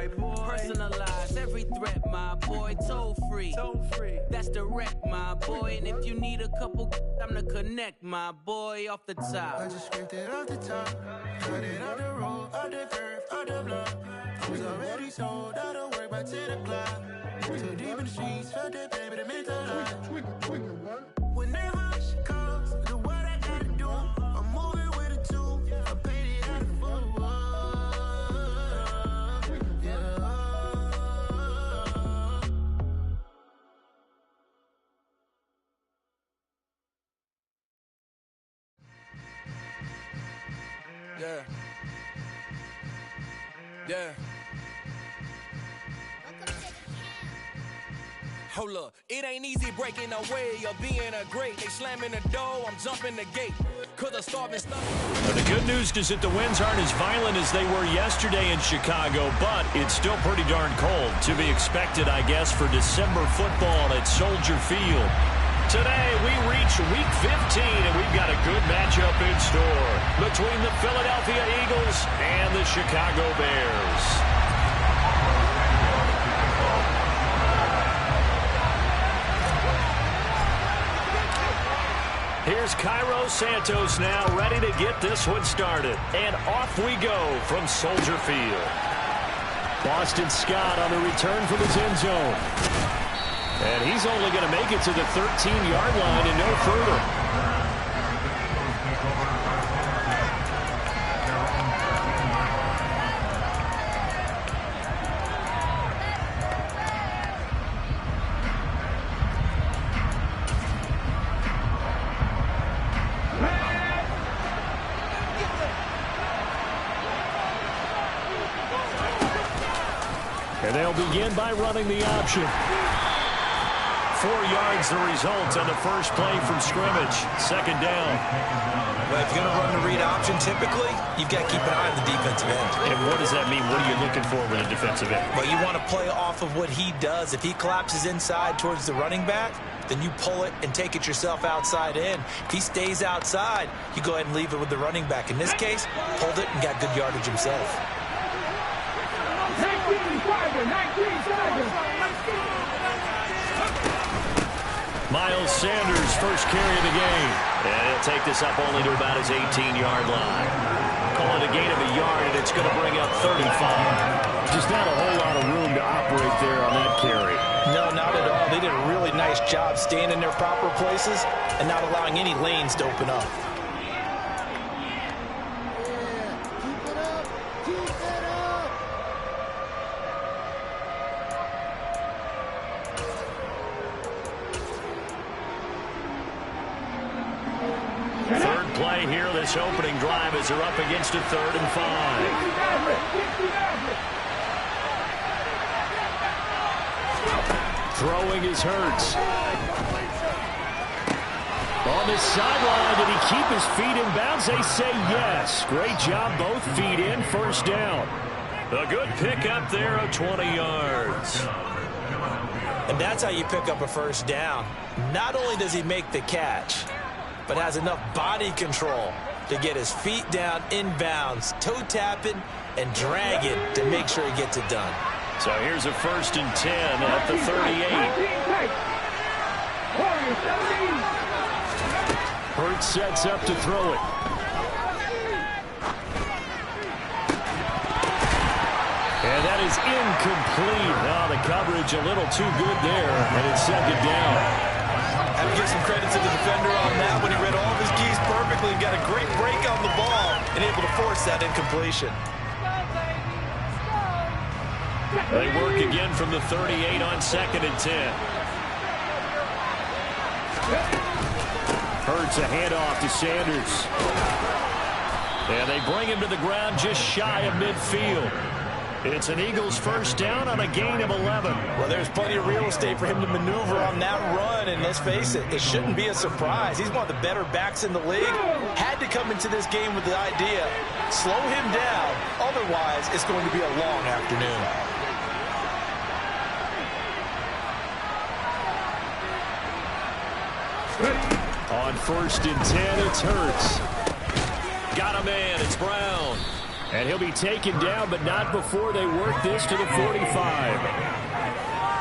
Personalize every threat, my boy. Toll free. That's direct, my boy. And if you need a couple, I'm to connect, my boy, off the top. I just scraped it off the top. Cut it out the road, out the curve, out the block. I was already sold out of work by 10 o'clock. Too deep in the streets, felt that baby, the mental lie. Whenever she calls, do what I gotta do. I'm moving with a two. I paid it out of full. Yeah. Yeah. Hold up, it ain't easy breaking away or being a great. They slamming the door, I'm jumping the gate. Cause I'm starving stuff. Well, the good news is that the winds aren't as violent as they were yesterday in Chicago, but it's still pretty darn cold. To be expected, I guess, for December football at Soldier Field. Today, we reach Week 15, and we've got a good matchup in store between the Philadelphia Eagles and the Chicago Bears. Here's Cairo Santos now, ready to get this one started. And off we go from Soldier Field. Boston Scott on the return from his end zone. And he's only going to make it to the 13-yard line and no further. And they'll begin by running the option. 4 yards the result on the first play from scrimmage. Second down. Well, if you're going to run the read option, typically, you've got to keep an eye on the defensive end. And what does that mean? What are you looking for with a defensive end? Well, you want to play off of what he does. If he collapses inside towards the running back, then you pull it and take it yourself outside in. If he stays outside, you go ahead and leave it with the running back. In this case, pulled it and got good yardage himself. 19 Miles Sanders, first carry of the game. And he'll take this up only to about his 18-yard line. Call it a gain of a yard, and it's going to bring up 35. Just not a whole lot of room to operate there on that carry. No, not at all. They did a really nice job staying in their proper places and not allowing any lanes to open up. Third play here, this opening drive as they're up against a 3rd and 5. Throwing is Hurts. On the sideline, did he keep his feet in bounds? They say yes. Great job, both feet in, first down. A good pickup there of 20 yards. And that's how you pick up a first down. Not only does he make the catch, but has enough body control to get his feet down inbounds, toe tapping and dragging to make sure he gets it done. So here's a 1st and 10 at the 38. Hurts sets up to throw it. And that is incomplete. Now the coverage a little too good there, and it's 2nd down. I have to give some credit to the defender on that when he read all of his keys perfectly and got a great break on the ball and able to force that incompletion. They work again from the 38 on 2nd and 10. Hurts a handoff to Sanders. And they bring him to the ground just shy of midfield. It's an Eagles first down on a gain of 11. Well, there's plenty of real estate for him to maneuver on that run, and let's face it, it shouldn't be a surprise. He's one of the better backs in the league. Had to come into this game with the idea, slow him down, otherwise it's going to be a long afternoon. On 1st and 10, it's Hurts. Got a man, it's Brown. And he'll be taken down, but not before they work this to the 45.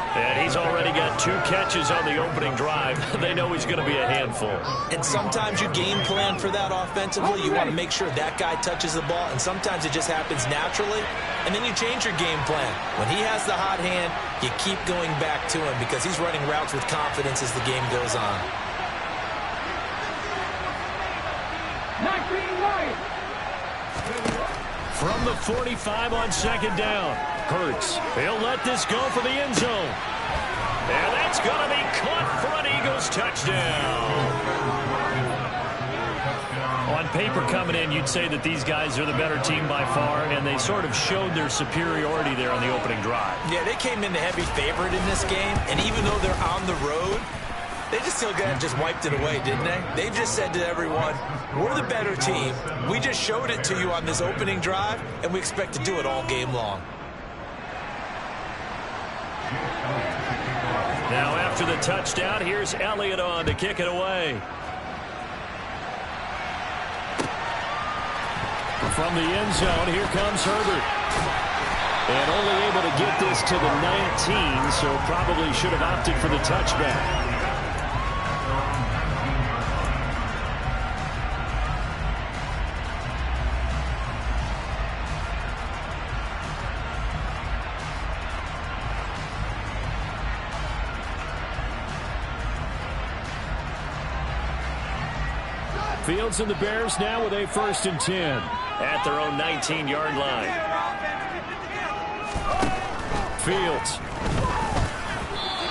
And he's already got 2 catches on the opening drive. They know he's going to be a handful. And sometimes you game plan for that offensively. You want to make sure that guy touches the ball, and sometimes it just happens naturally, and then you change your game plan. When he has the hot hand, you keep going back to him because he's running routes with confidence as the game goes on. From the 45 on second down, Hurts. He'll let this go for the end zone. And that's going to be caught for an Eagles touchdown. On paper coming in, you'd say that these guys are the better team by far, and they sort of showed their superiority there on the opening drive. Yeah, they came in the heavy favorite in this game, and even though they're on the road, they just still just wiped it away, didn't they? They just said to everyone, we're the better team. We just showed it to you on this opening drive, and we expect to do it all game long. Now after the touchdown, here's Elliott on to kick it away. From the end zone, here comes Herbert. And only able to get this to the 19, so probably should have opted for the touchback. Fields and the Bears now with a 1st and 10 at their own 19-yard line. Fields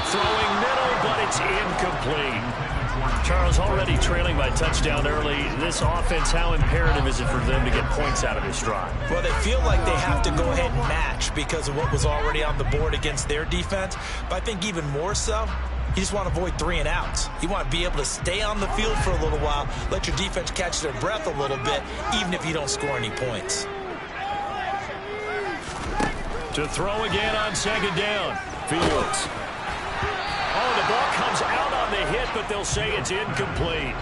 throwing middle, but it's incomplete. Charles, already trailing by touchdown early. This offense, how imperative is it for them to get points out of this drive? Well, they feel like they have to go ahead and match because of what was already on the board against their defense. But I think even more so, you just want to avoid 3 and outs. You want to be able to stay on the field for a little while, let your defense catch their breath a little bit, even if you don't score any points. To throw again on second down. Fields. Oh, the ball comes out on the hit, but they'll say it's incomplete.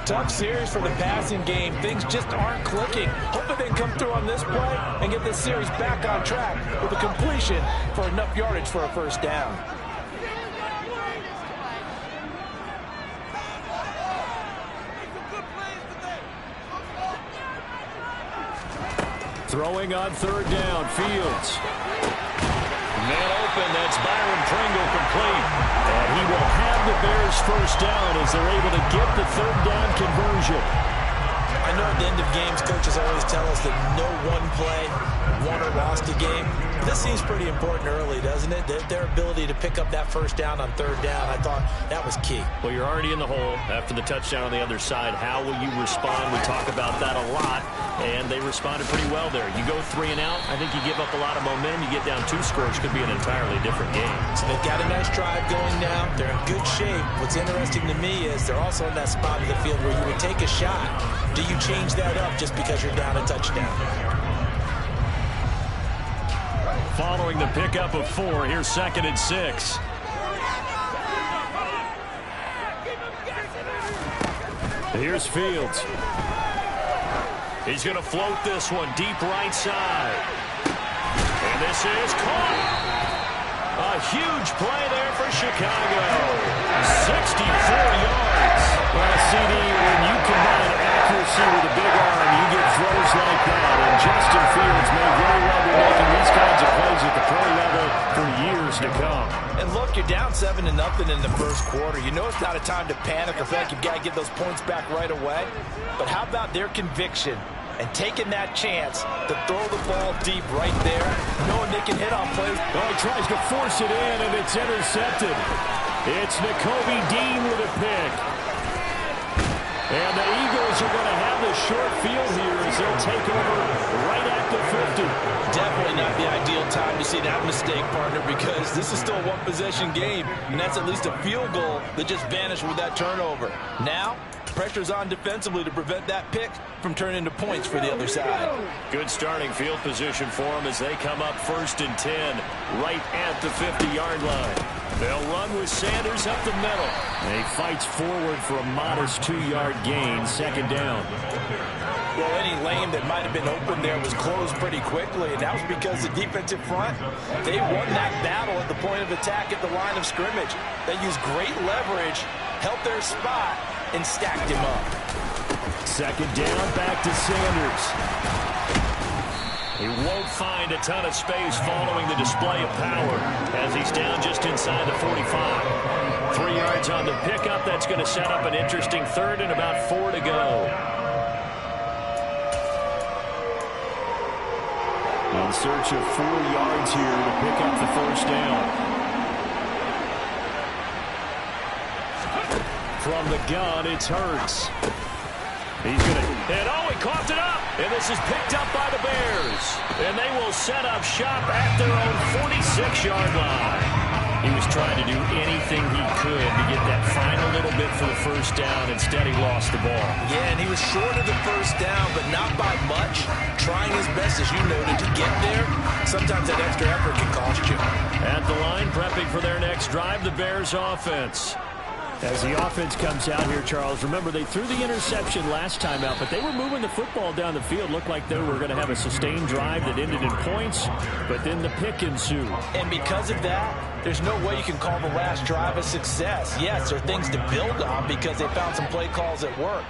Tough series for the passing game. Things just aren't clicking. Hoping they can come through on this play and get this series back on track with a completion for enough yardage for a 1st down. Throwing on 3rd down, Fields. Man open, that's Byron Pringle complete. And he will have the Bears 1st down as they're able to get the 3rd down conversion. I know at the end of games, coaches always tell us that no one play won or lost a game. But this seems pretty important early, doesn't it? Their ability to pick up that 1st down on 3rd down, I thought that was key. Well, you're already in the hole after the touchdown on the other side. How will you respond? We talk about that a lot, and they responded pretty well there. You go 3 and out, I think you give up a lot of momentum. You get down 2 scores, could be an entirely different game. So they've got a nice drive going now. They're in good shape. What's interesting to me is they're also in that spot of the field where you would take a shot. Do you change that up just because you're down a touchdown? Following the pickup of 4, here's 2nd and 6. Here's Fields. He's going to float this one deep right side. And this is caught. A huge play there for Chicago. 64 yards. Well, CD, when you combine accuracy with a big arm, you get throws like that. And Justin Fields may very well be making these kinds of plays at the pro level for years to come. And look, you're down 7-0 in the 1st quarter. You know it's not a time to panic or feel like you've got to get those points back right away. But how about their conviction and taking that chance to throw the ball deep right there, knowing they can hit on plays? Oh, he tries to force it in, and it's intercepted. It's Nakobe Dean with a pick. And the Eagles are going to have the short field here as they'll take over right at the 50. Definitely not the ideal time to see that mistake, partner, because this is still a one-possession game, and that's at least a field goal that just vanished with that turnover. Now, pressure's on defensively to prevent that pick from turning into points for the other side. Good starting field position for them as they come up 1st and 10 right at the 50-yard line. They'll run with Sanders up the middle. And he fights forward for a modest 2-yard gain, 2nd down. Well, any lane that might have been open there was closed pretty quickly, and that was because the defensive front, they won that battle at the point of attack at the line of scrimmage. They used great leverage, held their spot, and stacked him up. Second down, back to Sanders. He won't find a ton of space following the display of power as he's down just inside the 45. 3 yards on the pickup. That's going to set up an interesting third and about 4 to go. In search of 4 yards here to pick up the first down. From the gun, it's Hurts. He's going to, and he coughed it up. And this is picked up by the Bears. And they will set up shop at their own 46-yard line. He was trying to do anything he could to get that final little bit for the first down. Instead, he lost the ball. Yeah, and he was short of the first down, but not by much. Trying his best, as you noted, to get there. Sometimes that extra effort can cost you. At the line, prepping for their next drive, the Bears offense. As the offense comes out here, Charles, remember they threw the interception last time out, but they were moving the football down the field. Looked like they were going to have a sustained drive that ended in points, but then the pick ensued. And because of that, there's no way you can call the last drive a success. Yes, there are things to build on because they found some play calls that work.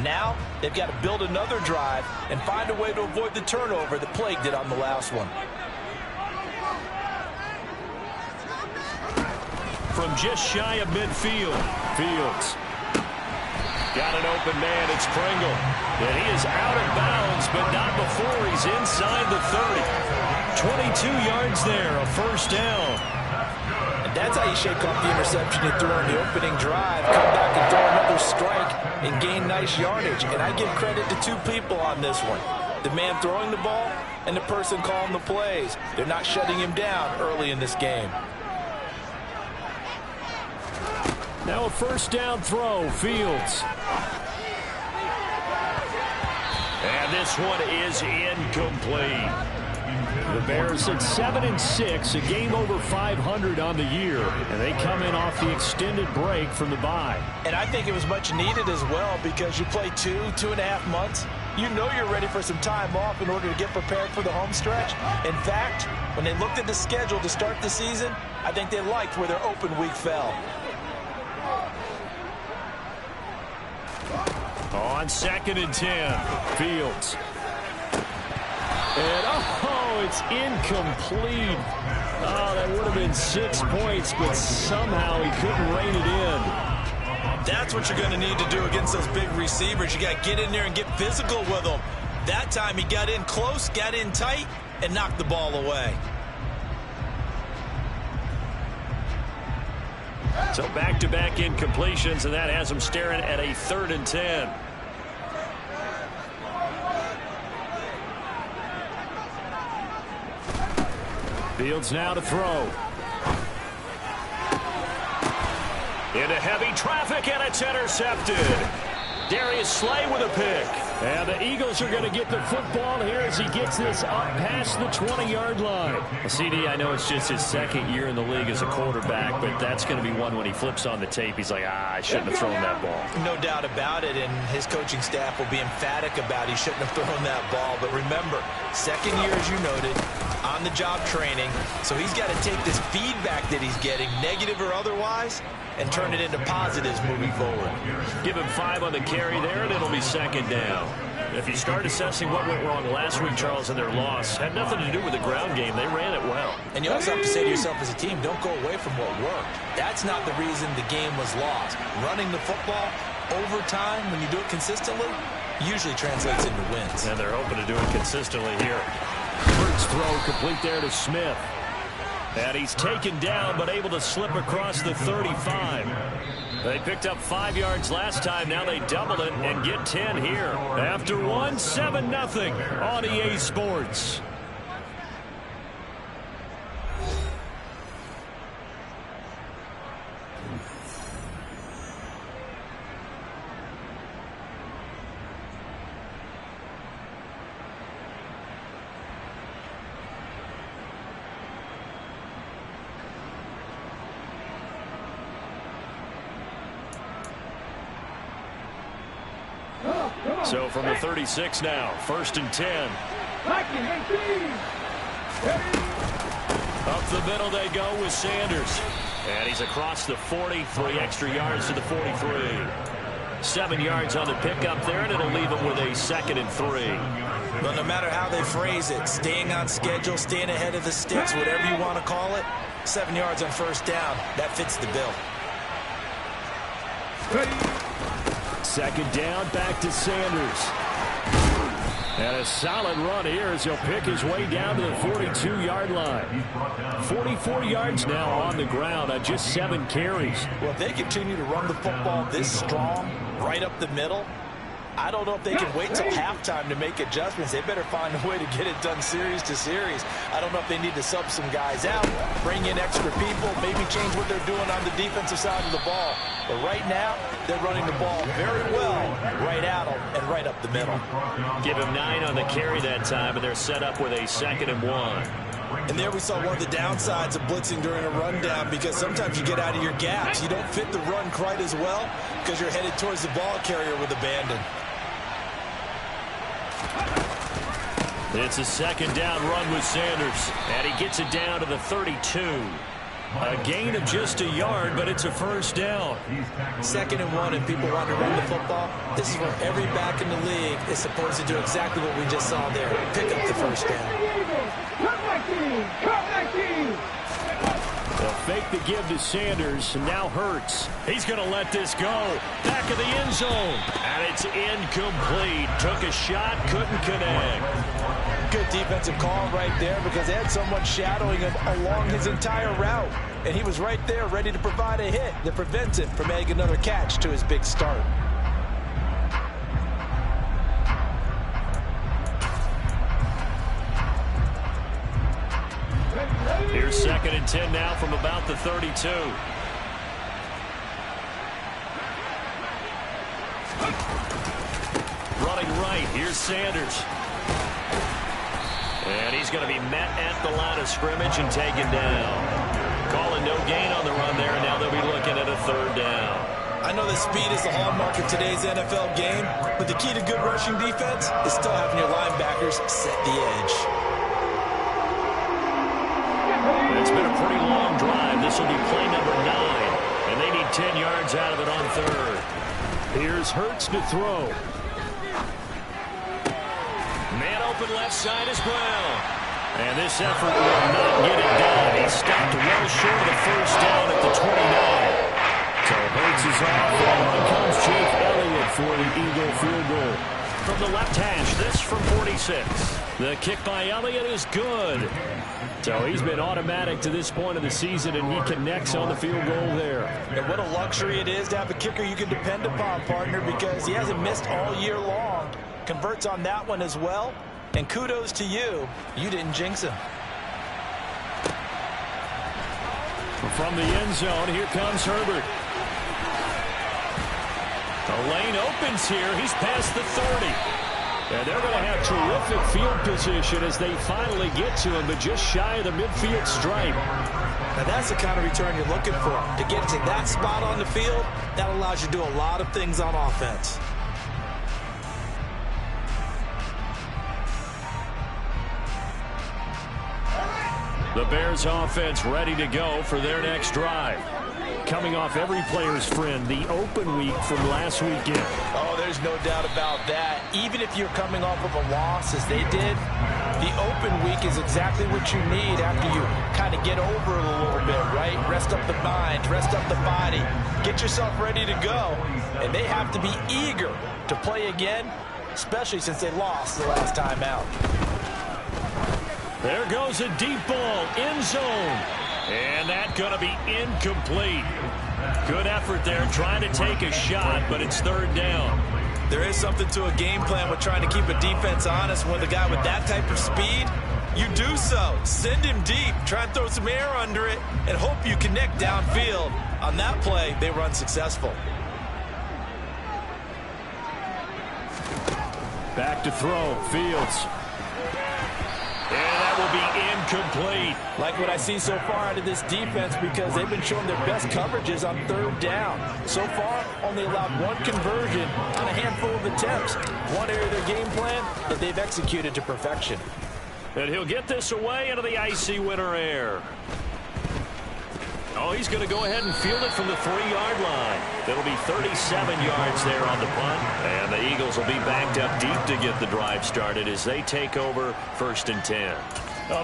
Now, they've got to build another drive and find a way to avoid the turnover that plagued it on the last one. From just shy of midfield, Fields got an open man. It's Pringle, and he is out of bounds, but not before he's inside the 30. 22 yards there, a first down. And that's how you shake off the interception you threw on the opening drive, come back and throw another strike and gain nice yardage. And I give credit to 2 people on this one: the man throwing the ball and the person calling the plays. They're not shutting him down early in this game. Now a first down throw, Fields. And this one is incomplete. The Bears at 7-6, a game over 500 on the year, and they come in off the extended break from the bye. And I think it was much needed as well because you play 2.5 months. You know you're ready for some time off in order to get prepared for the home stretch. In fact, when they looked at the schedule to start the season, I think they liked where their open week fell. On 2nd and 10, Fields. And, it's incomplete. Oh, that would have been 6 points, but somehow he couldn't rein it in. That's what you're going to need to do against those big receivers. You got to get in there and get physical with them. That time he got in close, got in tight, and knocked the ball away. So back-to-back incompletions, and that has him staring at a 3rd and 10. Fields now to throw. Into heavy traffic, and it's intercepted. Darius Slay with a pick. And the Eagles are going to get the football here as he gets this up past the 20-yard line. Well, CD, I know it's just his 2nd year in the league as a quarterback, but that's going to be one when he flips on the tape. He's like, I shouldn't have thrown that ball. No doubt about it, and his coaching staff will be emphatic about he shouldn't have thrown that ball. But remember, 2nd year, as you noted, on-the-job training, so he's got to take this feedback that he's getting, negative or otherwise, and turn it into positives moving forward. Give him 5 on the carry there, and it'll be 2nd down. If you start assessing what went wrong last week, Charles, in their loss, had nothing to do with the ground game. They ran it well. And you also have to say to yourself as a team, don't go away from what worked. That's not the reason the game was lost. Running the football over time, when you do it consistently, usually translates into wins. And they're hoping to do it consistently here. First throw complete there to Smith. And he's taken down, but able to slip across the 35. They picked up 5 yards last time. Now they double it and get 10 here. After one, 7-0 on EA Sports. So from the 36 now, 1st and 10. Up the middle they go with Sanders. And he's across the 40, 3 extra yards to the 43. 7 yards on the pickup there, and it'll leave him with a 2nd and 3. Well, no matter how they phrase it, staying on schedule, staying ahead of the sticks, whatever you want to call it, 7 yards on 1st down, that fits the bill. 2nd down, back to Sanders. And a solid run here as he'll pick his way down to the 42-yard line. 44 yards now on the ground on just 7 carries. Well, if they continue to run the football this strong, right up the middle, I don't know if they can wait till halftime to make adjustments. They better find a way to get it done series to series. I don't know if they need to sub some guys out, bring in extra people, maybe change what they're doing on the defensive side of the ball. But right now, they're running the ball very well right at them and right up the middle. Give him 9 on the carry that time, and they're set up with a 2nd and 1. And there we saw one of the downsides of blitzing during a rundown, because sometimes you get out of your gaps. You don't fit the run quite as well because you're headed towards the ball carrier with abandon. It's a 2nd down run with Sanders, and he gets it down to the 32. A gain of just a yard, but it's a 1st down. 2nd and 1, and people want to run the football. This is where every back in the league is supposed to do exactly what we just saw there. Pick up the 1st down. They'll fake the give to Sanders, and now Hurts. He's going to let this go. Back of the end zone, and it's incomplete. Took a shot, couldn't connect. Good defensive call right there, because they had someone shadowing him along his entire route, and he was right there ready to provide a hit that prevents him from adding another catch to his big start. Here's 2nd and 10 now from about the 32. Running right, here's Sanders. And he's going to be met at the line of scrimmage and taken down. Calling no gain on the run there, and now they'll be looking at a 3rd down. I know that speed is the hallmark of today's NFL game, but the key to good rushing defense is still having your linebackers set the edge. It's been a pretty long drive. This will be play number 9, and they need 10 yards out of it on 3rd. Here's Hurts to throw. Man open left side as well. And this effort will not get it done. He stopped well short of the 1st down at the 29. So Hurts is off, and on comes Jake Elliott for the Eagle field goal. From the left hash, this from 46. The kick by Elliott is good. So he's been automatic to this point of the season, and he connects on the field goal there. And what a luxury it is to have a kicker you can depend upon, partner, because he hasn't missed all year long. Converts on that one as well, and kudos to you. You didn't jinx him. From the end zone, here comes Herbert. The lane opens here. He's past the 30. And they're going to have terrific field position as they finally get to him, but just shy of the midfield stripe. Now that's the kind of return you're looking for. To get to that spot on the field, that allows you to do a lot of things on offense. The Bears offense ready to go for their next drive. Coming off every player's friend, the open week from last weekend. Oh, there's no doubt about that. Even if you're coming off of a loss as they did, the open week is exactly what you need after you kind of get over it a little bit, right? Rest up the mind, rest up the body, get yourself ready to go. And they have to be eager to play again, especially since they lost the last time out. There goes a deep ball, end zone. And that's going to be incomplete. Good effort there, trying to take a shot, but it's 3rd down. There is something to a game plan with trying to keep a defense honest. With a guy with that type of speed, you do so. Send him deep, try and throw some air under it, and hope you connect downfield. On that play, they were unsuccessful. Back to throw, Fields. And that will be incomplete. Like what I see so far out of this defense because they've been showing their best coverages on third down. So far, only allowed one conversion on a handful of attempts. One area of their game plan that they've executed to perfection. And he'll get this away into the icy winter air. Oh, he's going to go ahead and field it from the 3-yard line. It'll be 37 yards there on the punt. And the Eagles will be backed up deep to get the drive started as they take over 1st and 10.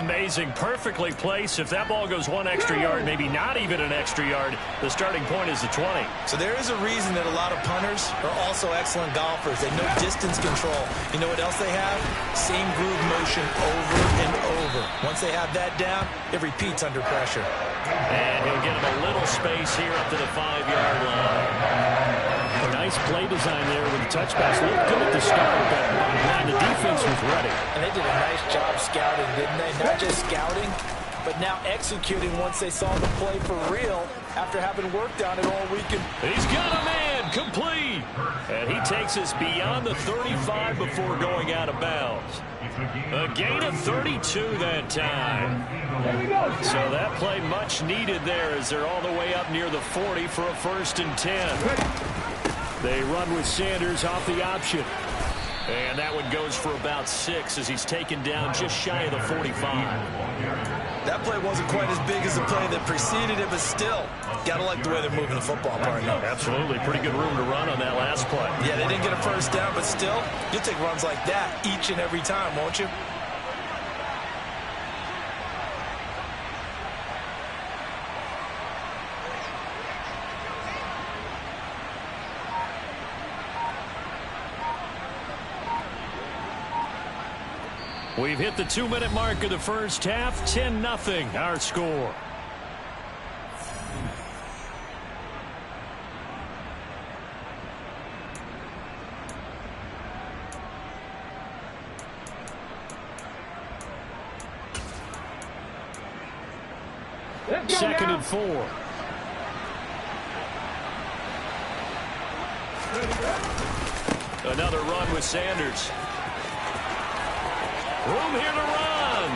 Amazing, perfectly placed. If that ball goes 1 extra yard, maybe not even an extra yard, the starting point is the 20. So there is a reason that a lot of punters are also excellent golfers. They know distance control. You know what else they have? Same groove motion over and over. Once they have that down, it repeats under pressure. And he'll get him a little space here up to the 5-yard line. A nice play design there with the touch pass. Looked good at the start, but bottom line, the defense was ready. And they did a nice job scouting, didn't they? Not just scouting, but now executing once they saw the play for real after having worked on it all weekend. He's got a man complete. And he takes us beyond the 35 before going out of bounds. A gain of 32 that time. So that play much needed there as they're all the way up near the 40 for a 1st and 10. They run with Sanders off the option. And that one goes for about 6 as he's taken down just shy of the 45. That play wasn't quite as big as the play that preceded it, but still, got to like the way they're moving the football, partner. Absolutely. Pretty good room to run on that last play. Yeah, they didn't get a 1st down, but still, you'll take runs like that each and every time, won't you? We've hit the 2-minute mark of the first half. 10-0 our score. Second and 4. Another run with Sanders. Room here to run.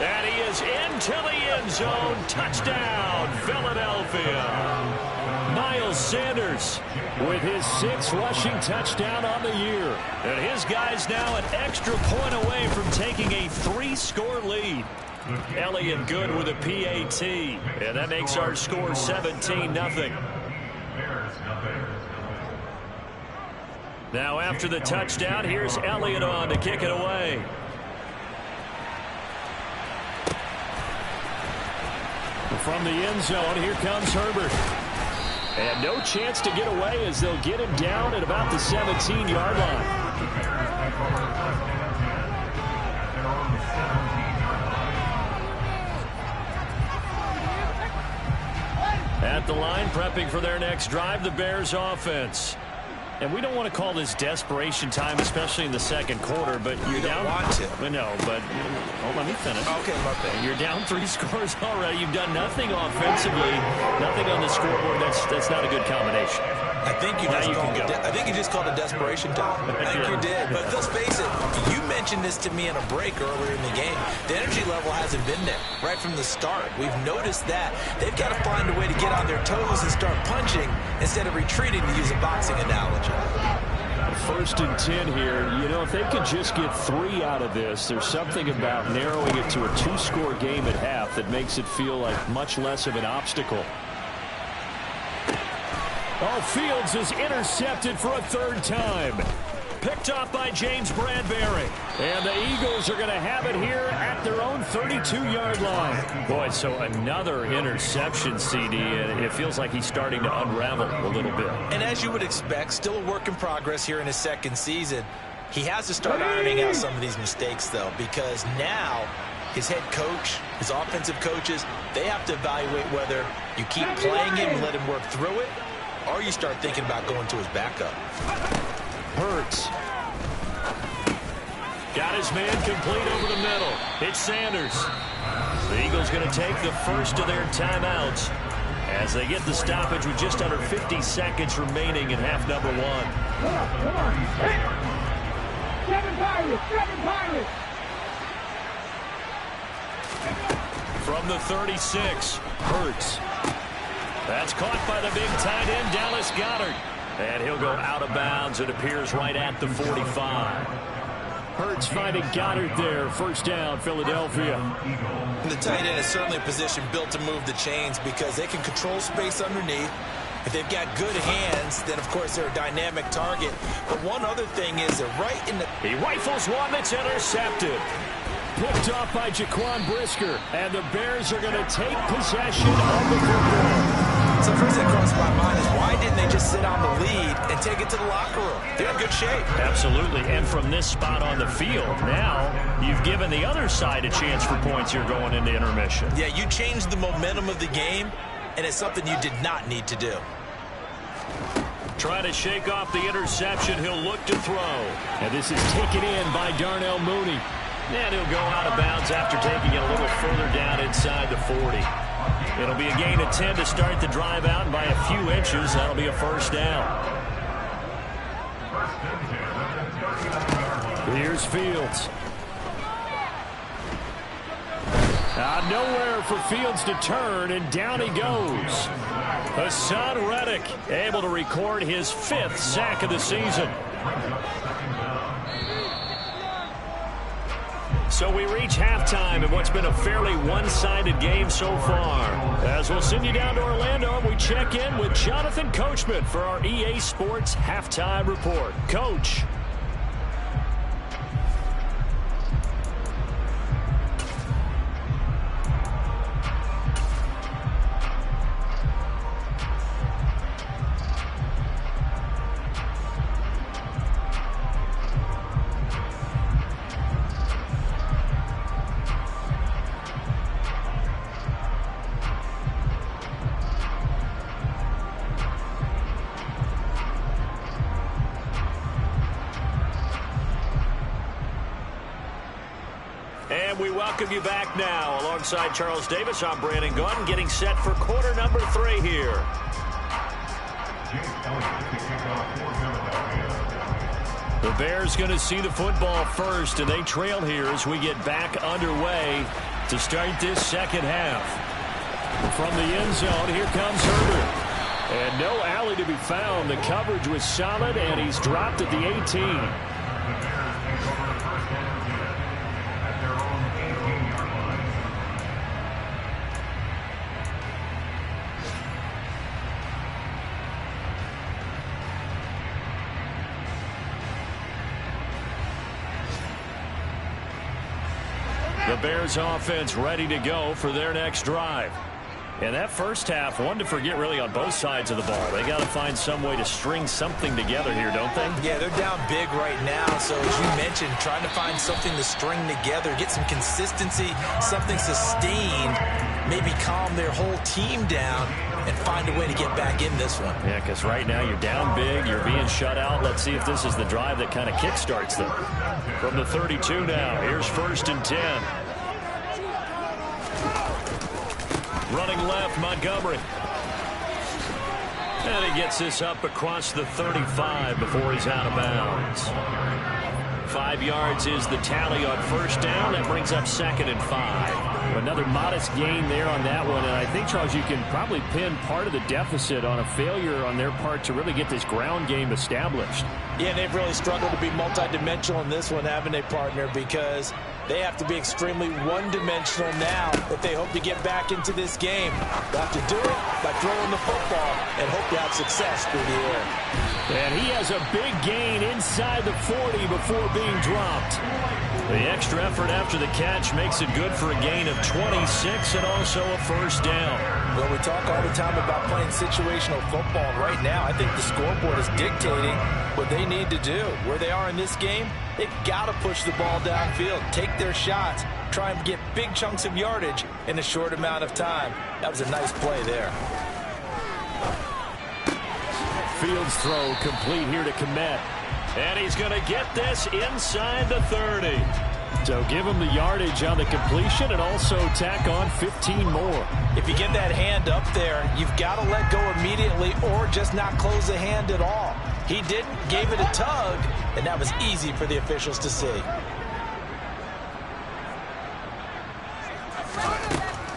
And he is into the end zone. Touchdown, Philadelphia. Miles Sanders with his 6th rushing touchdown on the year. And his guy's now an extra point away from taking a 3-score lead. Elliott Good with a PAT. And that makes our score 17-0. Now after the touchdown, here's Elliott on to kick it away. From the end zone, here comes Herbert. And no chance to get away as they'll get him down at about the 17-yard line. At the line, prepping for their next drive, the Bears offense. And we don't want to call this desperation time, especially in the second quarter, but you're down. Want to. No, but let me finish. Okay, my bad. You're down 3 scores already. You've done nothing offensively, nothing on the scoreboard. That's not a good combination. I think you just called it desperation time. I think you did. But let's face it, you mentioned this to me in a break earlier in the game. The energy level hasn't been there right from the start. We've noticed that. They've got to find a way to get on their toes and start punching instead of retreating, to use a boxing analogy. 1st and 10 here. You know, if they could just get 3 out of this, there's something about narrowing it to a 2-score game at half that makes it feel like much less of an obstacle. Oh, Fields is intercepted for a 3rd time. Picked off by James Bradbury. And the Eagles are going to have it here at their own 32-yard line. Boy, so another interception, CD, and it feels like he's starting to unravel a little bit. And as you would expect, still a work in progress here in his 2nd season. He has to start ironing out some of these mistakes, though, because now his head coach, his offensive coaches, they have to evaluate whether you keep playing him and let him work through it, or you start thinking about going to his backup. Hurts. Got his man complete over the middle. It's Sanders. The Eagles going to take the first of their timeouts as they get the stoppage with just under 50 seconds remaining in half number 1. From the 36, Hurts. That's caught by the big tight end, Dallas Goedert. And he'll go out of bounds. It appears right at the 45. Hurts finding Goddard there. First down, Philadelphia. And the tight end is certainly a position built to move the chains because they can control space underneath. If they've got good hands, then, of course, they're a dynamic target. But one other thing is they're right in the... He rifles one that's intercepted. Picked off by Jaquan Brisker. And the Bears are going to take possession of the football. So first that crossed my mind is why didn't they just sit on the lead and take it to the locker room? They're in good shape. Absolutely. And from this spot on the field, now you've given the other side a chance for points here going into intermission. Yeah, you changed the momentum of the game, and it's something you did not need to do. Trying to shake off the interception. He'll look to throw. And this is taken in by Darnell Mooney. And he'll go out of bounds after taking it a little further down inside the 40. It'll be a gain of 10 to start the drive out, and by a few inches, that'll be a first down. Here's Fields. Nowhere for Fields to turn, and down he goes. Hassan Reddick able to record his 5th sack of the season. So we reach halftime in what's been a fairly one-sided game so far. As we'll send you down to Orlando, we check in with Jonathan Coachman for our EA Sports Halftime Report. Coach. We welcome you back now. Alongside Charles Davis, I'm Brandon Gunn, getting set for quarter number 3 here. The Bears going to see the football first, and they trail here as we get back underway to start this second half. From the end zone, here comes Herbert. And no alley to be found. The coverage was solid, and he's dropped at the 18. The Bears offense ready to go for their next drive. And that first half, one to forget really on both sides of the ball. They got to find some way to string something together here, don't they? Yeah, they're down big right now. So as you mentioned, trying to find something to string together, get some consistency, something sustained, maybe calm their whole team down and find a way to get back in this one. Yeah, because right now you're down big, you're being shut out. Let's see if this is the drive that kind of kickstarts them. From the 32 now, here's 1st and 10. Running left, Montgomery. And he gets this up across the 35 before he's out of bounds. 5 yards is the tally on first down. That brings up 2nd and 5. Another modest gain there on that one. And I think, Charles, you can probably pin part of the deficit on a failure on their part to really get this ground game established. Yeah, they've really struggled to be multidimensional in this one, haven't they, partner? Because they have to be extremely one-dimensional now if they hope to get back into this game. They'll have to do it by throwing the football and hope to have success through the air. And he has a big gain inside the 40 before being dropped. The extra effort after the catch makes it good for a gain of 26 and also a first down. Well, we talk all the time about playing situational football. Right now, I think the scoreboard is dictating what they need to do. Where they are in this game, they've got to push the ball downfield, take their shots, try and get big chunks of yardage in a short amount of time. That was a nice play there. Fields throw complete here to Kmet. And he's going to get this inside the 30. So give him the yardage on the completion and also tack on 15 more. If you get that hand up there, you've got to let go immediately or just not close the hand at all. He didn't, gave it a tug, and that was easy for the officials to see.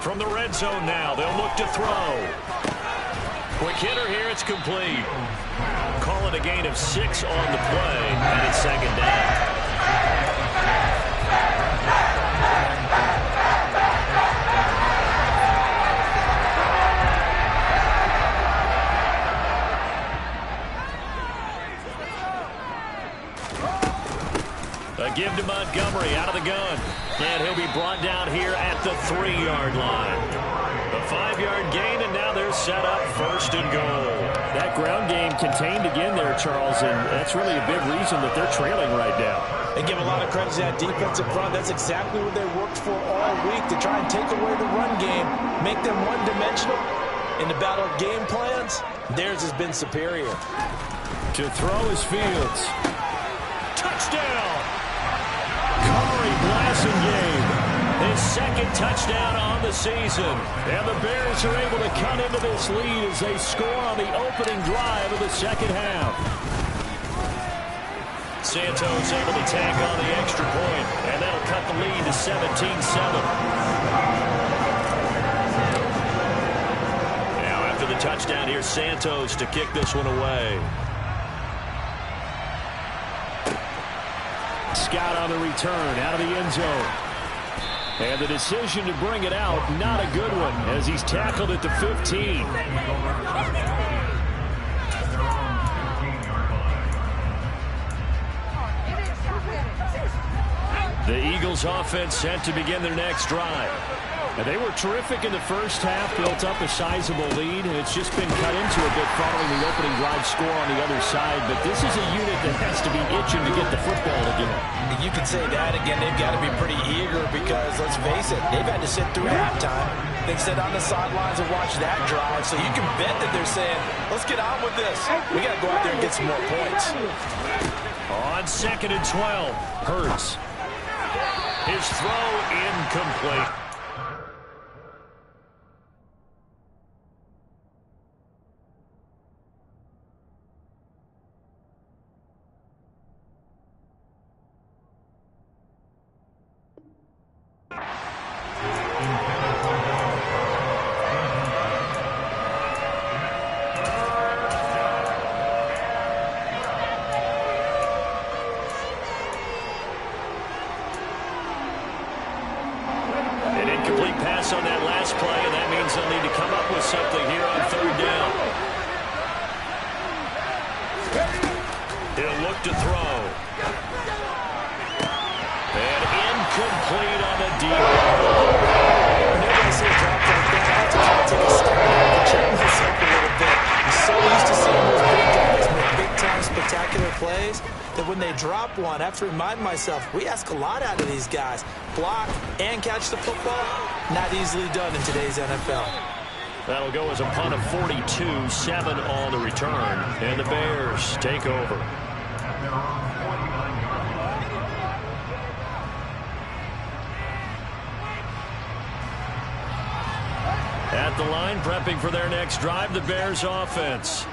From the red zone now, they'll look to throw. Quick hitter here, it's complete. Call it a gain of 6 on the play, and it's second down. A give to Montgomery out of the gun. And he'll be brought down here at the 3-yard line. A 5-yard gain, and now they're set up first and goal. That ground game contained again there, Charles, and that's really a big reason that they're trailing right now. They give a lot of credit to that defensive front. That's exactly what they worked for all week, to try and take away the run game, make them one-dimensional. In the battle of game plans, theirs has been superior. To throw is Fields. Touchdown! Corey Blasingame, his second touchdown on the season. And the Bears are able to cut into this lead as they score on the opening drive of the second half. Santos able to tack on the extra point, and that'll cut the lead to 17-7. Now after the touchdown, here's Santos to kick this one away. Scott on the return out of the end zone. And the decision to bring it out, not a good one, as he's tackled at the 15. The Eagles offense set to begin their next drive. And they were terrific in the first half, built up a sizable lead, and it's just been cut into a bit following the opening drive score on the other side. But this is a unit that has to be itching to get the football again. You can say that again. They've got to be pretty eager because, let's face it, they've had to sit through halftime. They sit on the sidelines and watch that drive. So you can bet that they're saying, let's get on with this. We got to go out there and get some more points. On 2nd and 12, Hurts. His throw incomplete. On that last play, and that means they'll need to come up with something here on 3rd down. He'll look to throw. And incomplete on the deep. Whenever I see a drop like that, I have to try to take a step back and check myself a little bit. I'm so used to seeing those big guys make big-time spectacular plays that when they drop one, I have to remind myself, we ask a lot out of these guys. Block and catch the football, not easily done in today's NFL. That'll go as a punt of 42, 7 on the return, and the Bears take over. At the line, prepping for their next drive, the Bears offense.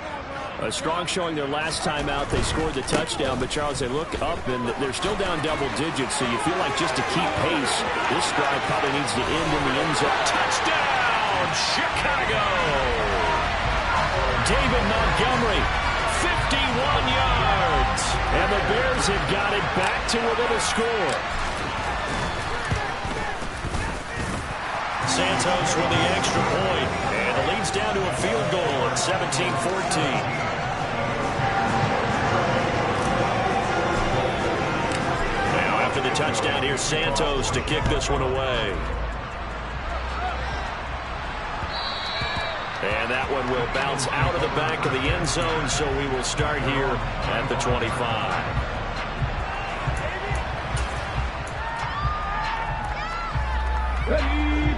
A strong showing their last time out. They scored the touchdown, but Charles, they look up and they're still down double digits, so you feel like just to keep pace, this drive probably needs to end in the end zone. Touchdown, Chicago! David Montgomery, 51 yards. And the Bears have got it back to within a score. Santos with the extra point, and the lead's down to a field goal at 17-14. The touchdown here, Santos to kick this one away. And that one will bounce out of the back of the end zone, so we will start here at the 25.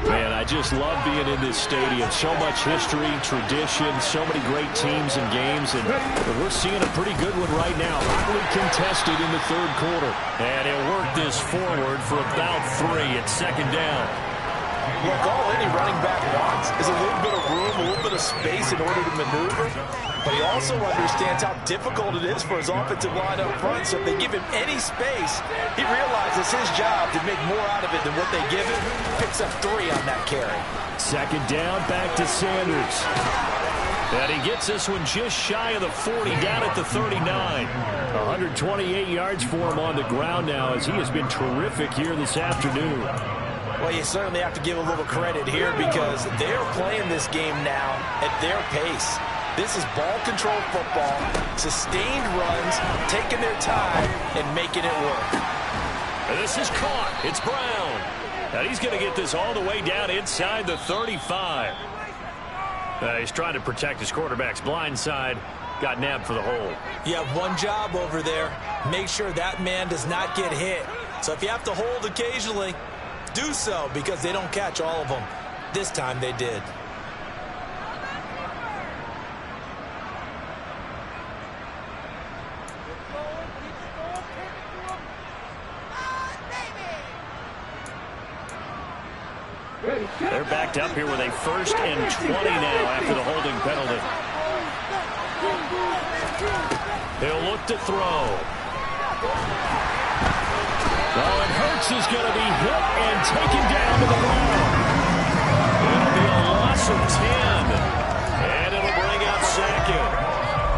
Man, I just love being in this stadium. So much history, tradition, so many great teams and games, and we're seeing a pretty good one right now. Hotly contested in the 3rd quarter. And he'll work this forward for about 3 at 2nd down. Look, all any running back wants is a little bit of room, a little bit of space in order to maneuver. But he also understands how difficult it is for his offensive line up front. So if they give him any space, he realizes his job to make more out of it than what they give him. Picks up 3 on that carry. Second down, back to Sanders. And he gets this one just shy of the 40, down at the 39. 128 yards for him on the ground now, as he has been terrific here this afternoon. Well, you certainly have to give a little credit here because they're playing this game now at their pace. This is ball control football, sustained runs, taking their time, and making it work. And this is caught. It's Brown. And he's going to get this all the way down inside the 35. He's trying to protect his quarterback's blind side. Got nabbed for the hold. You have one job over there. Make sure that man does not get hit. So if you have to hold occasionally, do so because they don't catch all of them. This time they did. They're backed up here with a 1st and 20 now after the holding penalty. He'll look to throw. Oh, and Hurts is going to be hit and taken down to the ground. It'll be a loss of 10. And it'll bring out Sackett.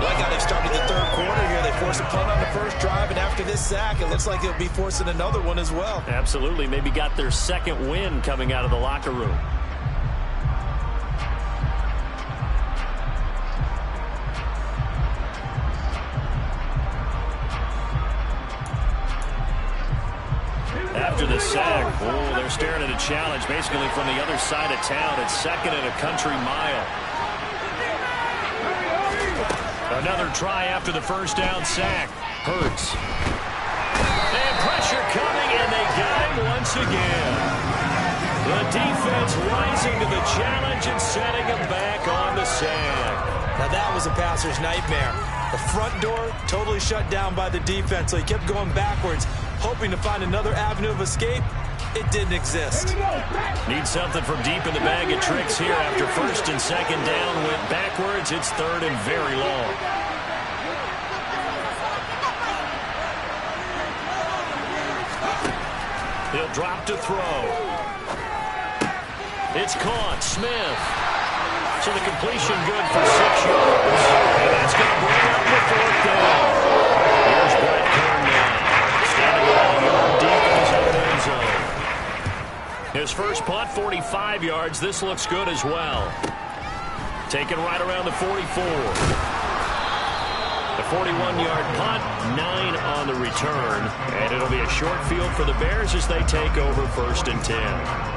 Like how they started the third quarter here. They forced a punt on the first drive, and after this sack, it looks like they'll be forcing another one as well. Absolutely. Maybe got their second win coming out of the locker room. After the sack, they're staring at a challenge basically from the other side of town. It's 2nd and a country mile. Another try after the first down sack. Hurts. And pressure coming, and they got him once again. The defense rising to the challenge and setting him back on the sack. Now that was a passer's nightmare. The front door totally shut down by the defense, so he kept going backwards, hoping to find another avenue of escape. It didn't exist. Need something from deep in the bag of tricks here after 1st and 2nd down. Went backwards. It's 3rd and very long. He'll drop to throw. It's caught. Smith. So the completion good for 6 yards. And that's going to bring up the 4th down. Here's Brett Kern now. Standing about a yard deep in his own end zone. His first punt, 45 yards. This looks good as well. Taken right around the 44. The 41-yard punt, 9 on the return. And it'll be a short field for the Bears as they take over 1st and 10.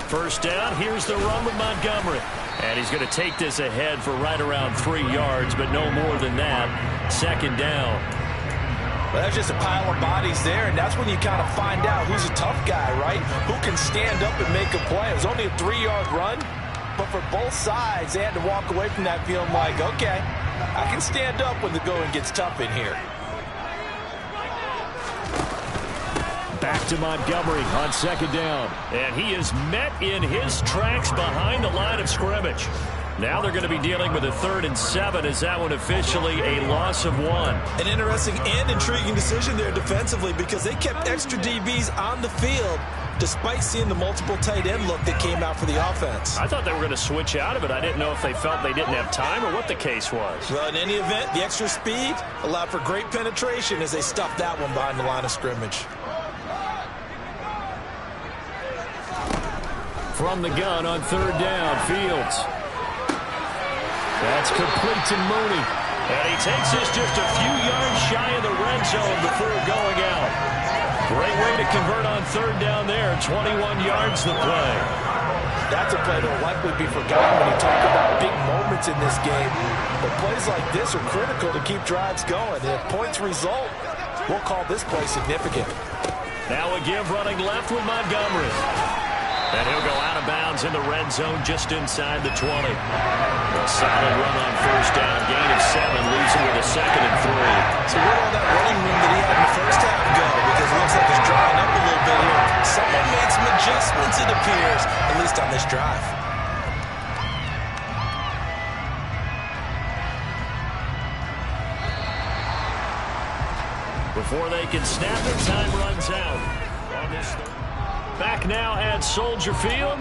First down, here's the run with Montgomery. And he's going to take this ahead for right around 3 yards, but no more than that. 2nd down. Well, that's just a pile of bodies there, and that's when you kind of find out who's a tough guy, right? Who can stand up and make a play. It was only a 3-yard run, but for both sides, they had to walk away from that feeling like, okay, I can stand up when the going gets tough in here. Back to Montgomery on 2nd down. And he is met in his tracks behind the line of scrimmage. Now they're going to be dealing with a 3rd and 7. Is that one officially a loss of 1? An interesting and intriguing decision there defensively because they kept extra DBs on the field despite seeing the multiple tight end look that came out for the offense. I thought they were going to switch out of it. I didn't know if they felt they didn't have time or what the case was. Well, in any event, the extra speed allowed for great penetration as they stuffed that one behind the line of scrimmage. From the gun on 3rd down, Fields. That's complete to Mooney. And he takes this just a few yards shy of the red zone before going out. Great way to convert on 3rd down there. 21 yards the play. That's a play that will likely be forgotten when you talk about big moments in this game. But plays like this are critical to keep drives going. And if points result, we'll call this play significant. Now a give running left with Montgomery. And he'll go out of bounds in the red zone just inside the 20. A solid run on first down. Gain of 7 leaves him with a 2nd and 3. So where'd all that running room that he had in the first half go? Because it looks like it's drying up a little bit here. Someone made some adjustments, it appears, at least on this drive. Before they can snap it, time runs out. Back now at Soldier Field.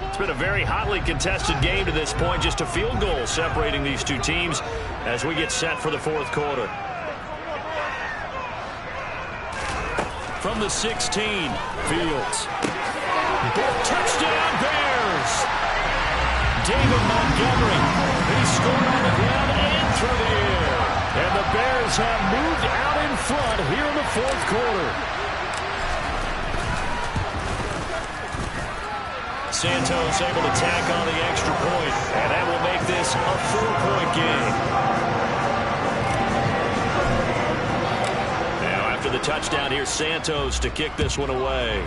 It's been a very hotly contested game to this point. Just a field goal separating these two teams as we get set for the fourth quarter. From the 16, Fields. Touchdown, Bears! David Montgomery. He scored on the ground and through the air. And the Bears have moved out in front here in the fourth quarter. Santos able to tack on the extra point, and that will make this a 4-point game. Now after the touchdown, here's Santos to kick this one away.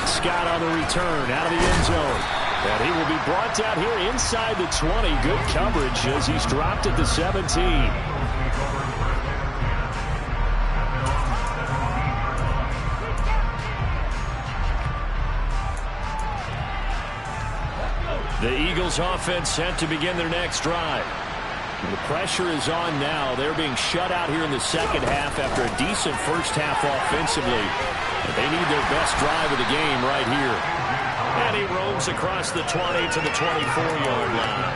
Scott on the return out of the end zone. And he will be brought down here inside the 20. Good coverage as he's dropped at the 17. The Eagles offense set to begin their next drive. The pressure is on now. They're being shut out here in the second half after a decent first half offensively. But they need their best drive of the game right here. And he roams across the 20 to the 24-yard line.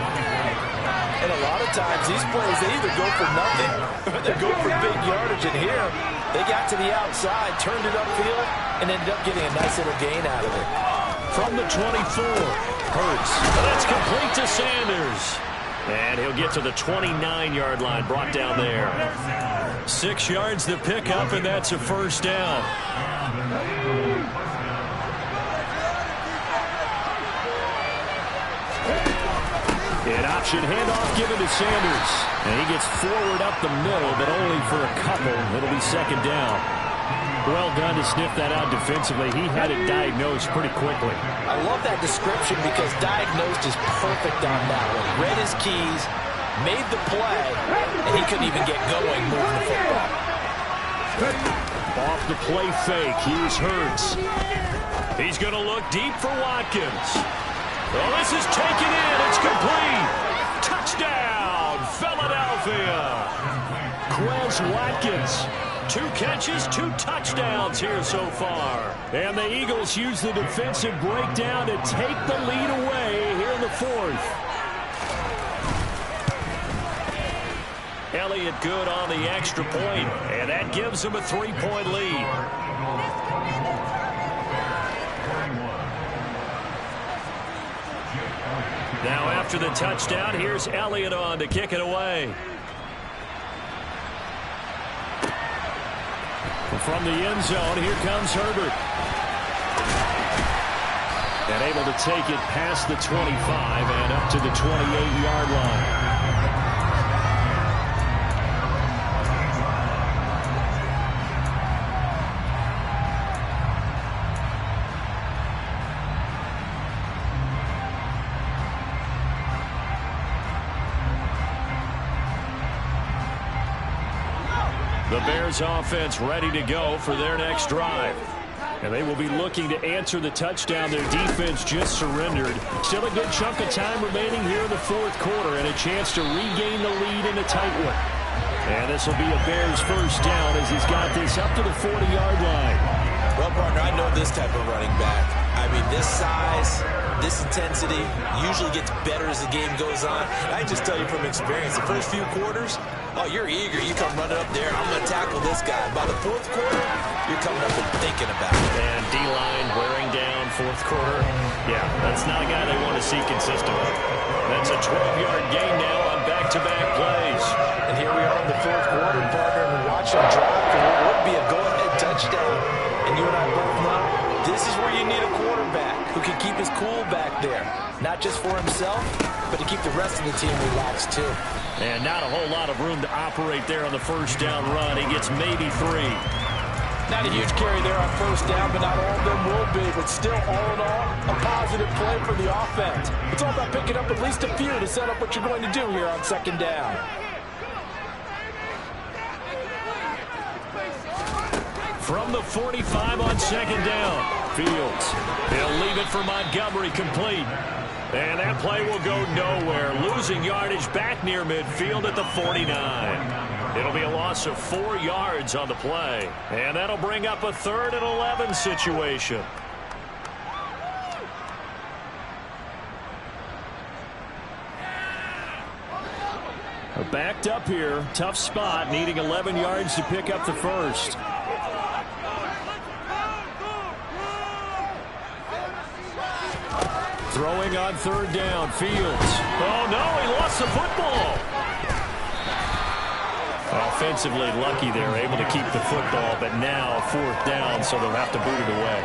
And a lot of times these plays, they either go for nothing or they go for big yardage. And here, they got to the outside, turned it upfield, and ended up getting a nice little gain out of it. From the 24, Hurts. That's complete to Sanders. And he'll get to the 29-yard line, brought down there. 6 yards to pick up, and that's a first down. An option handoff given to Sanders. And he gets forward up the middle, but only for a couple. It'll be second down. Well done to sniff that out defensively. He had it diagnosed pretty quickly. I love that description because diagnosed is perfect on that one. Read his keys, made the play, and he couldn't even get going moving the football. Off the play fake, here's Hurts. He's going to look deep for Watkins. Well, this is taken in. It's complete. Touchdown, Philadelphia. Quez Watkins. 2 catches, 2 touchdowns here so far. And the Eagles use the defensive breakdown to take the lead away here in the fourth. Elliott good on the extra point, and that gives him a 3-point lead. Now after the touchdown, here's Elliott on to kick it away. From the end zone, here comes Herbert. And able to take it past the 25 and up to the 28-yard line. The Bears offense ready to go for their next drive. And they will be looking to answer the touchdown their defense just surrendered. Still a good chunk of time remaining here in the fourth quarter and a chance to regain the lead in a tight one. And this will be a Bears first down as he's got this up to the 40-yard line. Well, partner, I know this type of running back. I mean, this size, this intensity usually gets better as the game goes on. I just tell you from experience, the first few quarters, oh, you're eager. You come running up there. I'm going to tackle this guy. By the fourth quarter, you're coming up and thinking about it. And D-line wearing down fourth quarter. Yeah, that's not a guy they want to see consistently. That's a 12-yard gain now on back-to-back plays. And here we are in the fourth quarter, partner, and we're watching drive for what would be a go-ahead touchdown. And you and I both know This is where you need a quarterback who can keep his cool back there. Not just for himself, but to keep the rest of the team relaxed too. And not a whole lot of room to operate there on the first down run. He gets maybe 3. Not a huge carry there on first down, but not all of them will be. But still, all in all, a positive play for the offense. It's all about picking up at least a few to set up what you're going to do here on second down. From the 45 on second down, Fields. He'll leave it for Montgomery complete. And that play will go nowhere. Losing yardage back near midfield at the 49. It'll be a loss of 4 yards on the play. And that'll bring up a 3rd and 11 situation. Backed up here. Tough spot. Needing 11 yards to pick up the first. Throwing on 3rd down, Fields. Oh, no, he lost the football. Offensively lucky they're able to keep the football, but now 4th down, so they'll have to boot it away.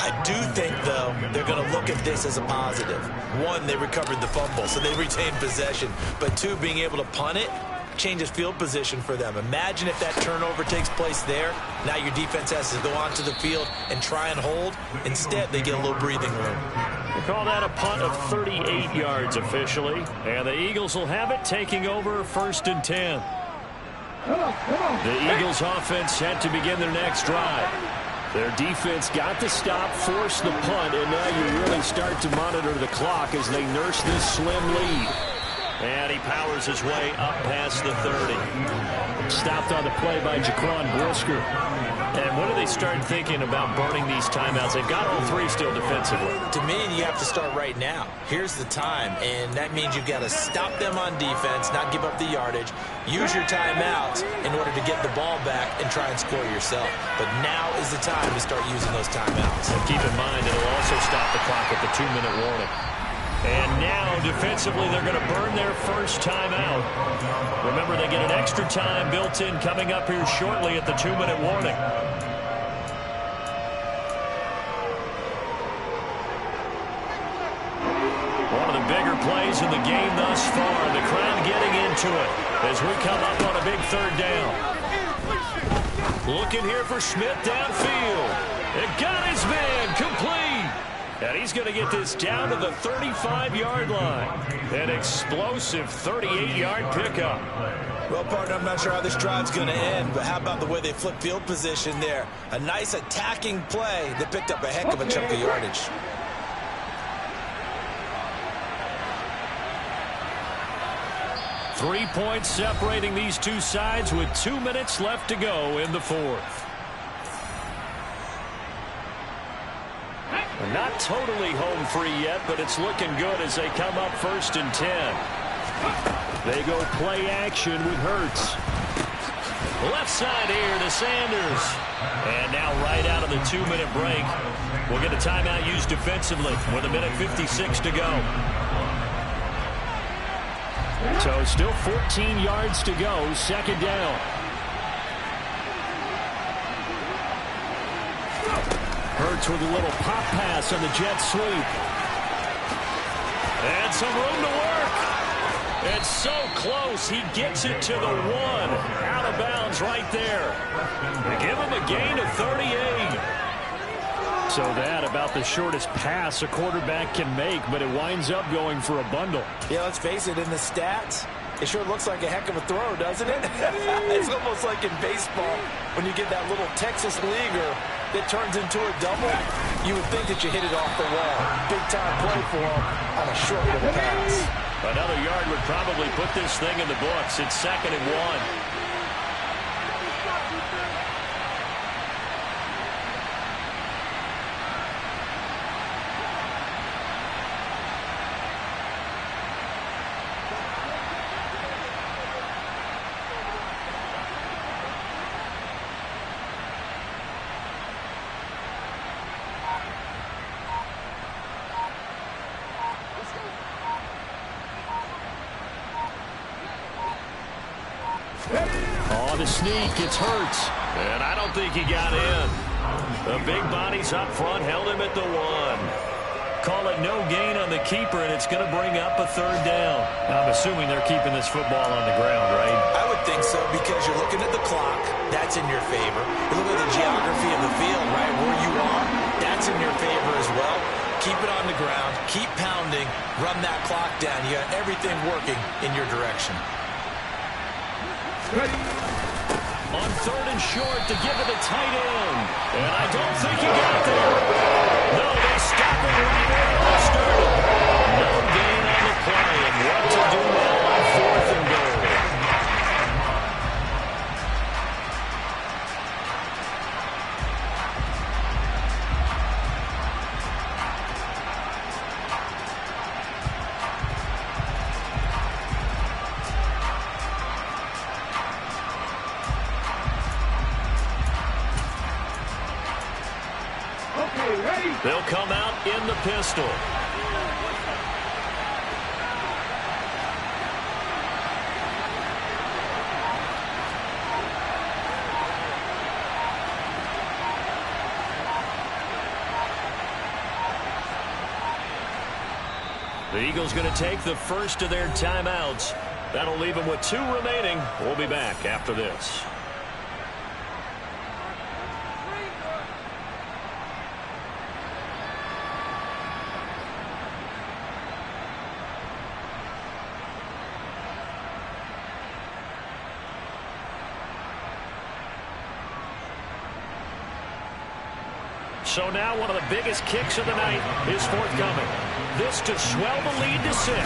I do think, though, they're going to look at this as a positive. 1, they recovered the fumble, so they retained possession. But 2, being able to punt it changes field position for them. Imagine if that turnover takes place there. Now your defense has to go onto the field and try and hold. Instead, they get a little breathing room. They call that a punt of 38 yards officially. And the Eagles will have it, taking over 1st and 10. The Eagles offense set to begin their next drive. Their defense got the stop, forced the punt, and now you really start to monitor the clock as they nurse this slim lead. And he powers his way up past the 30. Stopped on the play by Jaquan Brisker. And when do they start thinking about burning these timeouts? They've got all 3 still defensively. To me, you have to start right now. Here's the time, and that means you've got to stop them on defense, not give up the yardage, use your timeouts in order to get the ball back and try and score yourself. But now is the time to start using those timeouts. And keep in mind, it'll also stop the clock at the 2-minute warning. And now, defensively, they're going to burn their first timeout. Remember, they get an extra time built in coming up here shortly at the 2-minute warning. One of the bigger plays in the game thus far. The crowd getting into it as we come up on a big 3rd down. Looking here for Schmidt downfield. It got his man complete. And he's going to get this down to the 35-yard line. An explosive 38-yard pickup. Well, partner, I'm not sure how this drive's going to end, but how about the way they flip field position there? A nice attacking play that picked up a heck of a chunk of yardage. Three points separating these two sides with 2 minutes left to go in the 4th. Not totally home free yet, but it's looking good as they come up 1st and 10. They go play action with Hurts. Left side here to Sanders. And now right out of the 2-minute break, we'll get a timeout used defensively with 1:56 to go. So still 14 yards to go, 2nd down. Hurts with a little pop pass on the jet sweep. And some room to work. It's so close. He gets it to the 1. Out of bounds right there. They give him a gain of 38. So that about the shortest pass a quarterback can make, but it winds up going for a bundle. Yeah, let's face it, in the stats, it sure looks like a heck of a throw, doesn't it? It's almost like in baseball when you get that little Texas leaguer that turns into a double. You would think that you hit it off the wall. Big time play for him on a short little pass. Another yard would probably put this thing in the books. It's 2nd and 1. Oh, the sneak, it's Hurts. And I don't think he got in. The big bodies up front held him at the 1. Call it no gain on the keeper, and it's going to bring up a 3rd down. I'm assuming they're keeping this football on the ground, right? I would think so, because you're looking at the clock. That's in your favor. You look at the geography of the field, right, where you are. That's in your favor as well. Keep it on the ground. Keep pounding. Run that clock down. You got everything working in your direction. On 3rd and short to give it to tight end. And I don't think he got there. No, they stop it right where it all started. No gain on the play. And what to do now on 4th and goal. They'll come out in the pistol. The Eagles going to take the first of their timeouts. That'll leave them with 2 remaining. We'll be back after this. So now one of the biggest kicks of the night is forthcoming. This to swell the lead to 6.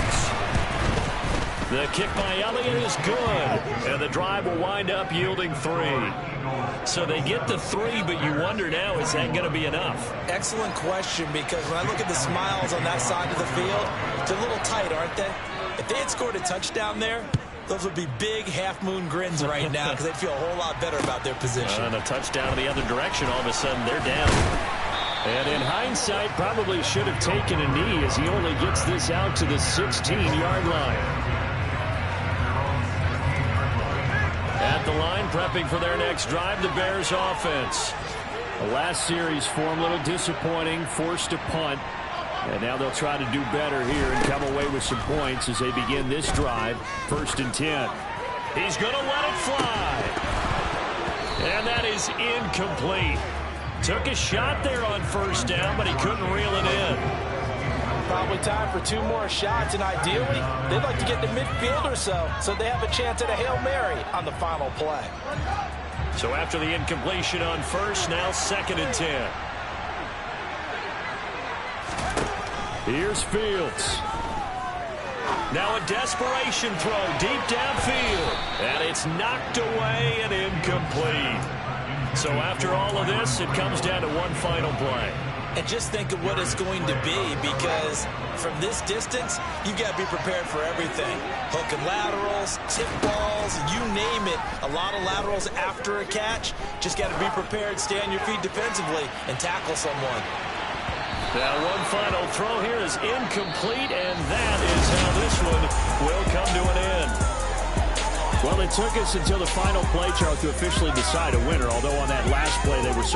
The kick by Elliott is good. And the drive will wind up yielding 3. So they get the 3, but you wonder now, is that going to be enough? Excellent question, because when I look at the smiles on that side of the field, they're a little tight, aren't they? If they had scored a touchdown there, those would be big half-moon grins right now, because they'd feel a whole lot better about their position. And a touchdown in the other direction, all of a sudden they're down. And in hindsight, probably should have taken a knee, as he only gets this out to the 16-yard line. At the line, prepping for their next drive, the Bears offense. The last series for him, a little disappointing, forced a punt. And now they'll try to do better here and come away with some points as they begin this drive. 1st and 10. He's going to let it fly. And that is incomplete. Took a shot there on 1st down, but he couldn't reel it in. Probably time for 2 more shots, and ideally, they'd like to get to midfield or so they have a chance at a Hail Mary on the final play. So after the incompletion on 1st, now 2nd and 10. Here's Fields. Now a desperation throw deep downfield. And it's knocked away and incomplete. So after all of this, it comes down to one final play. And just think of what it's going to be, because from this distance, you've got to be prepared for everything. Hook and laterals, tip balls, you name it. A lot of laterals after a catch. Just got to be prepared, stay on your feet defensively, and tackle someone. Now one final throw here is incomplete, and that is how this one will come to an end. Well, it took us until the final play, Charles, to officially decide a winner, although on that last play they were so